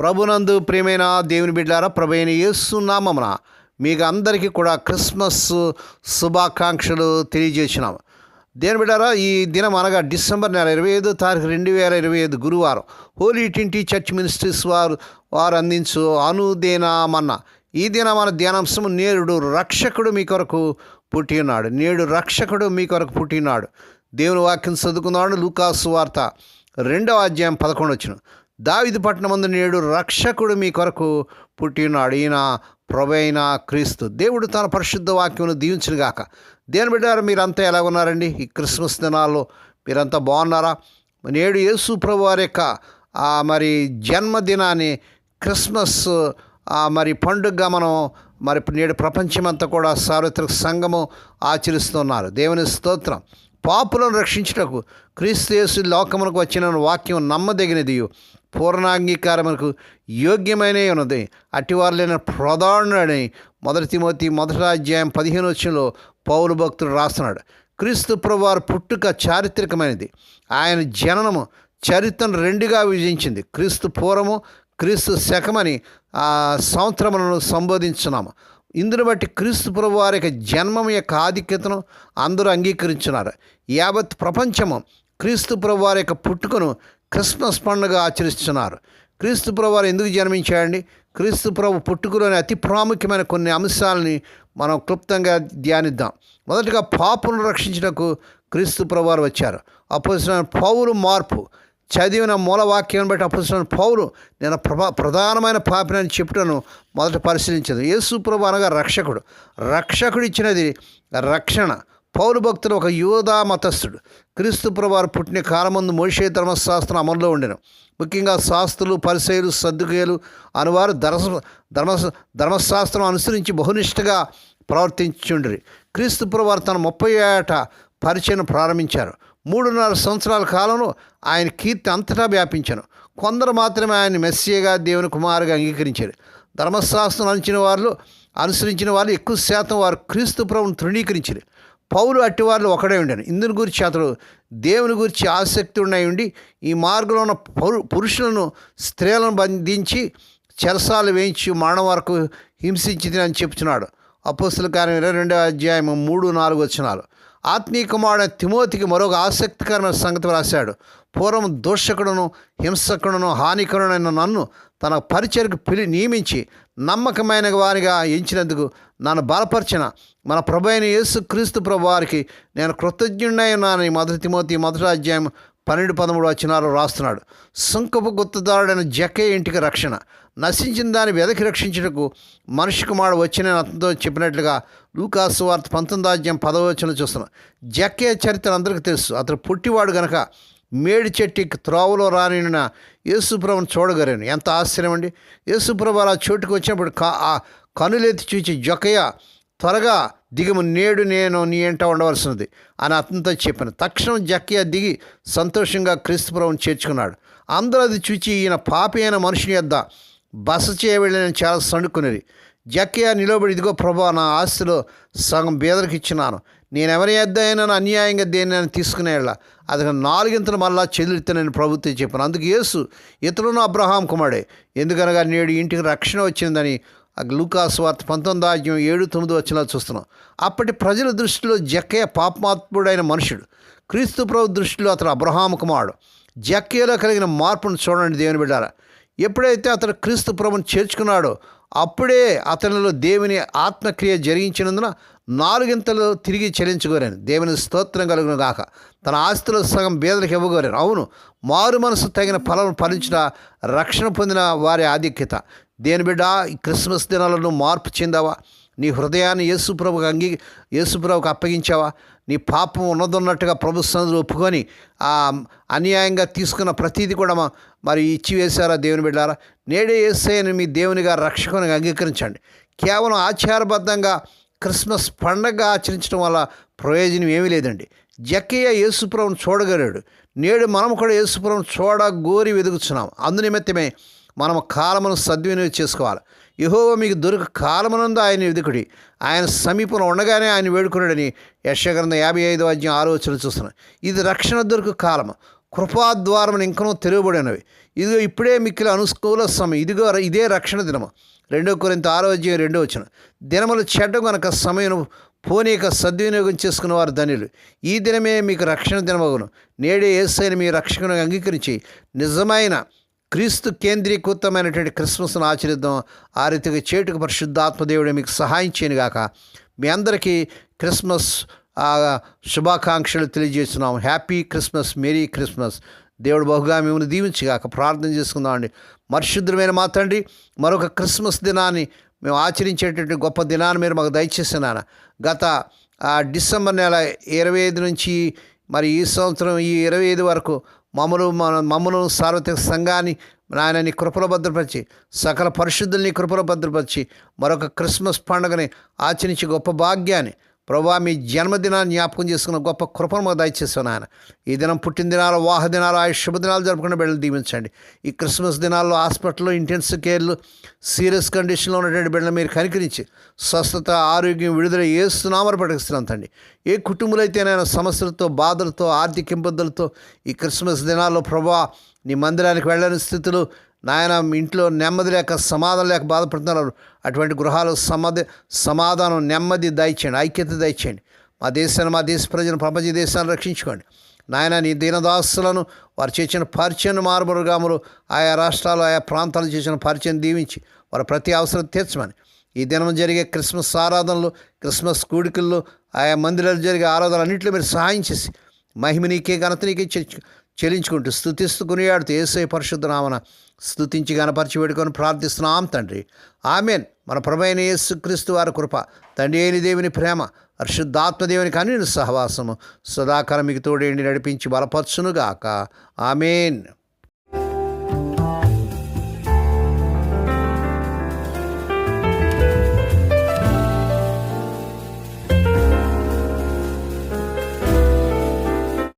ప్రభునందు ప్రియమైన దేవుని బిడ్డారా, ప్రభైన యేసు నామమున మీకు అందరికీ కూడా క్రిస్మస్ శుభాకాంక్షలు తెలియజేసినాం. దేవుని బిడ్డారా, ఈ దినం అనగా డిసెంబర్ నెల 25 తారీఖు 2025 గురువారం హోలీ ట్రింటీ చర్చ్ మినిస్ట్రీస్ వారు అందించు అనుదినమన్న ఈ దిన మన ధ్యానాంశము నేడు రక్షకుడు మీ కొరకు పుట్టి ఉన్నాడు. నేడు రక్షకుడు మీ కొరకు పుట్టినాడు. దేవుని వాక్యం చదువుకున్నాడు. లూకాసు వార్త 2వ అధ్యాయం 11 దావీదు పట్టణమందు నేడు రక్షకుడు మీ కొరకు పుట్టినాడు, ఈయన ప్రభువైన క్రీస్తు. దేవుడు తన పరిశుద్ధ వాక్యమును దీవించునుగాక. దేవుని బిడ్డారు, మీరంతా ఎలా ఉన్నారండి? ఈ క్రిస్మస్ దినాల్లో మీరంతా బాగున్నారా? నేడు యేసు ప్రభు వారి యొక్క మరి జన్మదినాన్ని క్రిస్మస్ మరి పండుగగా మనం నేడు ప్రపంచమంతా కూడా సార్వత్రిక సంఘము ఆచరిస్తున్నారు. దేవుని స్తోత్రం. పాపులను రక్షించుటకు క్రీస్తు యేసు లోకమునకు వచ్చిన వాక్యం నమ్మదగినది, పూర్ణాంగీకారమునకు యోగ్యమైన ఉన్నది, అటివారులైన ప్రధానుడని 1 తిమోతి 1వ అధ్యాయం 15 పౌలు భక్తుడు రాస్తున్నాడు. క్రీస్తు ప్రభువారి పుట్టుక చారిత్రకమైనది. ఆయన జననము చరిత్రను 2గా విభజించింది. క్రీస్తు పూర్వము, క్రీస్తు శకమని సంవత్సరములను సంబోధించున్నాము. ఇందును బట్టి క్రీస్తు ప్రభు వారి యొక్క జన్మం యొక్క ఆధిక్యతను అందరూ అంగీకరించున్నారు. యావత్ ప్రపంచము క్రీస్తు ప్రభు వారి యొక్క పుట్టుకను క్రిస్మస్ పండుగ ఆచరిస్తున్నారు. క్రీస్తు ప్రభు వారు ఎందుకు జన్మించాడండి? క్రీస్తు ప్రభు పుట్టుకలోని అతి ప్రాముఖ్యమైన కొన్ని అంశాలని మనం క్లుప్తంగా ధ్యానిద్దాం. మొదటగా పాపులను రక్షించుటకు క్రీస్తు ప్రభు వారు వచ్చారు. అపోస్తలుడైన పౌలు మార్పు చదివిన మూలవాక్యం బట్టి అపోస్తలుడైన పౌలు నేను ప్రధానమైన పాపినని చెప్పుటను మొదట పరిశీలించదు. యేసు ప్రభు అనగా రక్షకుడు. రక్షకుడు ఇచ్చినది రక్షణ. పౌలు భక్తుడు ఒక యూదా మతస్థుడు. క్రీస్తు ప్రభు వారు పుట్టిన కాలమందు మోషే ధర్మశాస్త్రం అమల్లో ఉండెను. ముఖ్యంగా శాస్త్రులు, పరిసయ్యులు, సద్దుకేయులు అనువారు ధర్మశాస్త్రం అనుసరించి బహునిష్టగా ప్రవర్తించుండ్రి. క్రీస్తు ప్రభు వారు తన 30 ఏట పరిచయం ప్రారంభించారు. 3.5 సంవత్సరాల కాలంలో ఆయన కీర్తి అంతటా వ్యాపించాను. కొందరు మాత్రమే ఆయన మెస్సియగా, దేవుని కుమారుగా అంగీకరించారు. ధర్మశాస్త్రం అనుసరించిన వాళ్ళు ఎక్కువ శాతం వారు క్రీస్తు ప్రభువును తృణీకరించారు. పౌలు అట్టివాళ్ళు ఒకడే ఉండను. ఇందుని గురించి అతడు దేవుని గురించి ఆసక్తి ఉండి ఈ మార్గంలో ఉన్న పురుషులను, స్త్రీలను బంధించి చెరసాలు వేయించి మరణం వరకు హింసించింది అని చెప్తున్నాడు. అపోస్తలుల కార్యం 22వ అధ్యాయం 3-4 ఆత్మీయ కుమారుడైన తిమోతికి మరొక ఆసక్తికరమైన సంగతి రాశాడు. పూర్వం దూషకుడును, హింసకుడును, హానికరుడైన నన్ను తన పరిచర్కు నియమించి నమ్మకమైన వారిగా ఎంచినందుకు నన్ను బలపరిచిన మన ప్రభు అయిన యేసు క్రీస్తు ప్రభు వారికి నేను కృతజ్ఞుడై ఉన్నానని 1 తిమోతి 1వ అధ్యాయం 12-13 రాస్తున్నాడు. సుంకపు గుత్తదారుడైన జక్కయ్య ఇంటికి రక్షణ. నశించిన దాన్ని వెదకి రక్షించుటకు మనిషి కుమారుడు వచ్చిన అతనితో చెప్పినట్లుగా లూకాసు వార్త 19వ అధ్యాయం 10వ చూస్తున్నాం. జక్కయ్య చరిత్ర అందరికీ తెలుసు. అతను పుట్టివాడు గనక మేడి చెట్టుకి త్రోవలో రానిన యేసుప్రభుని చూడగలను. ఎంత ఆశ్చర్యం అండి! యేసుప్రభు అలా చోటుకు వచ్చినప్పుడు కనులెత్తి చూచి, జక్కయ్య త్వరగా దిగము, నేడు నేను నీ ఎంట ఉండవలసినది అని అతనితో చెప్పాను. తక్షణం జక్కయ్య దిగి సంతోషంగా క్రీస్తు ప్రభువుని చేర్చుకున్నాడు. అందరూ అది చూచి ఈయన పాపి అయిన మనుషుని యొద్ద బస చేయవెళ్ళని చాలా సణుక్కునేది. జక్కయ్య నిలబడి, ఇదిగో ప్రభు, నా ఆస్తిలో సగం బేదరికి ఇచ్చినాను. నేను ఎవరి యొద్ద అయినా అన్యాయంగా దేన్ని తీసుకునేలా అది 4 మళ్ళా చెల్లిస్తానని ప్రభుత్వం చెప్పాను. అందుకు యేసు, ఇతరులను అబ్రహాం కుమారుడే, ఎందుకనగా నేడు ఇంటికి రక్షణ వచ్చిందని లూకాసు వార్త 19వ అధ్యాయం 7-9 చూస్తున్నాం. అప్పటి ప్రజల దృష్టిలో జక్కయ్య పాపాత్ముడైన మనుషుడు. క్రీస్తు ప్రభు దృష్టిలో అతను అబ్రహాం కుమారుడు. జక్కయ్యలో కలిగిన మార్పును చూడండి దేవుని బిడ్డారా. ఎప్పుడైతే అతడు క్రీస్తు ప్రభుని చేర్చుకున్నాడో అప్పుడే అతనిలో దేవుని ఆత్మక్రియ జరిగించినందున 4 తిరిగి చెల్లించుకోరాను. దేవుని స్తోత్రం కలుగును గాక. తన ఆస్తిలో సగం బేదలకు ఇవ్వగోరాను. అవును, మారు మనసు తగిన ఫలం ఫలించిన రక్షణ పొందిన వారి ఆధిక్యత. దేని బిడ్డ, ఈ క్రిస్మస్ దినాలను మార్పు చెందావా? నీ హృదయాన్ని యేసుప్రభుకు అప్పగించావా? నీ పాపం ఉన్నదన్నట్టుగా ప్రభు సన్నిధిలో ఒప్పుకొని అన్యాయంగా తీసుకున్న ప్రతీది కూడా మరి ఇచ్చివేశారా దేవుని బిడ్డారా? నేడే యేసయ్యను మీ దేవునిగా, రక్షకునిగా అంగీకరించండి. కేవలం ఆచారబద్ధంగా క్రిస్మస్ పండగ ఆచరించడం వల్ల ప్రయోజనం ఏమీ లేదండి. జక్కయ్య యేసుప్రభుని చూడగలడు. నేడు మనం కూడా యేసుప్రభుని చూడగోరి వెతుకుతున్నాం. అందునిమిత్తమే మనం కాలమును సద్వినియోగం చేసుకోవాలి. యెహోవా మీకు దొరికి కాలమునందు ఆయన వెదుకుడి, ఆయన సమీపంలో ఉండగానే ఆయన వేడుకున్నాడని యెషయా గ్రంథం 55వ అధ్యాయం 6వ చూస్తున్నాం. ఇది రక్షణ దొరికి కాలము. కృపాద్వారమును ఇంకనూ తెరవబడినవి. ఇదిగో ఇప్పుడే మిక్కిలి అనుకూల సమయం, ఇదిగో ఇదే రక్షణ దినము. 2 కొరింథీ 6:2 దినములు చెడ్డ గనుక సమయం పోనీక సద్వినియోగం చేసుకున్న వారు ధన్యులు. ఈ దినమే మీకు రక్షణ దినమగును. నేడే యేసయ్యను మీ రక్షకుని అంగీకరించి నిజమైన క్రీస్తు కేంద్రీకృతమైనటువంటి క్రిస్మస్ను ఆచరిద్దాం. ఆ రీతిగా చేటుకు పరిశుద్ధాత్మ దేవుడే మీకు సహాయం చేయనుగాక. మీ అందరికీ క్రిస్మస్ శుభాకాంక్షలు తెలియజేస్తున్నాం. Happy Christmas, merry Christmas. దేవుడు బహుగా మిమ్మల్ని దీవించుగాక. ప్రార్థన చేసుకుందామండి. పరిశుద్ధమైన మా తండ్రి, మరొక క్రిస్మస్ దినాన్ని మేము ఆచరించేటటువంటి గొప్ప దినాన్ని మీరు మాకు దయచేస్తున్నాను. గత డిసెంబర్ నెల 25 నుంచి మరి ఈ సంవత్సరం ఈ 25 వరకు మమ్మల్ని సార్వత్రిక సంఘాన్ని నాయన నీ కృపలో భద్రపరిచి, సకల పరిశుద్ధుల్ని కృపలో భద్రపరిచి మరొక క్రిస్మస్ పండుగని ఆచరించి గొప్ప భాగ్యాన్ని ప్రభువా మీ జన్మదినాన్ని జ్ఞాపకం చేసుకున్న గొప్ప కృపను మాకు దయచేస్తాను ఆయన. ఈ దినం పుట్టిన దినాలు, వాహ దినాలు, శుభదినాలు జరుపుకున్న బిడ్డలు దీవించండి. ఈ క్రిస్మస్ దినాల్లో హాస్పిటల్లో ఇంటెన్సివ్ కేర్లు, సీరియస్ కండిషన్లో ఉన్నటువంటి బిడ్డలు మీరు కనికరించి స్వస్థత, ఆరోగ్యం, విడుదల యేసునామమున ప్రకటిస్తున్నాను తండ్రి. ఏ కుటుంబాలు అయితే నేను సమస్యలతో, బాధలతో, ఆర్థిక ఇబ్బందులతో ఈ క్రిస్మస్ దినాల్లో ప్రభువా నీ మందిరానికి వెళ్ళని స్థితులు, నాయన ఇంట్లో నెమ్మది లేక, సమాధానం లేక బాధపడుతున్నారు. అటువంటి గృహాలు సమాధానం, నెమ్మది దయచేయండి, ఐక్యత దయచేయండి. మా దేశాన్ని, మా దేశ ప్రజలను, ప్రపంచ దేశాన్ని రక్షించుకోండి నాయన. నీ దీనదాసులను, వారు చేసిన పరిచయం మారుమరుగాములు, ఆయా రాష్ట్రాలు, ఆయా ప్రాంతాలు చేసిన పరిచయం దీవించి వారి ప్రతి అవసరం తీర్చమని, ఈ దినం జరిగే క్రిస్మస్ ఆరాధనలు, క్రిస్మస్ కూడికల్లో, ఆయా మందిరాలు జరిగే ఆరాధనలు అన్నింటిలో మీరు సహాయం చేసి మహిమ నీకే, ఘనత నీకే చెల్లించుకుంటూ స్తుతిస్తూ కొనియాడుతూ యేసయ్య పరిశుద్ధ నామమున స్తుతించి గణపరిచి వేడుకొని ప్రార్థిస్తున్నాం తండ్రి. ఆమేన్. మన ప్రభువైన యేసుక్రీస్తు వారి కృప, తండ్రి అయిన దేవుని ప్రేమ, పరిశుద్ధాత్మదేవునికి అన్ని సహవాసము సదాకాలం మీకు తోడేండి నడిపించి బలపరచునుగాక. ఆమేన్.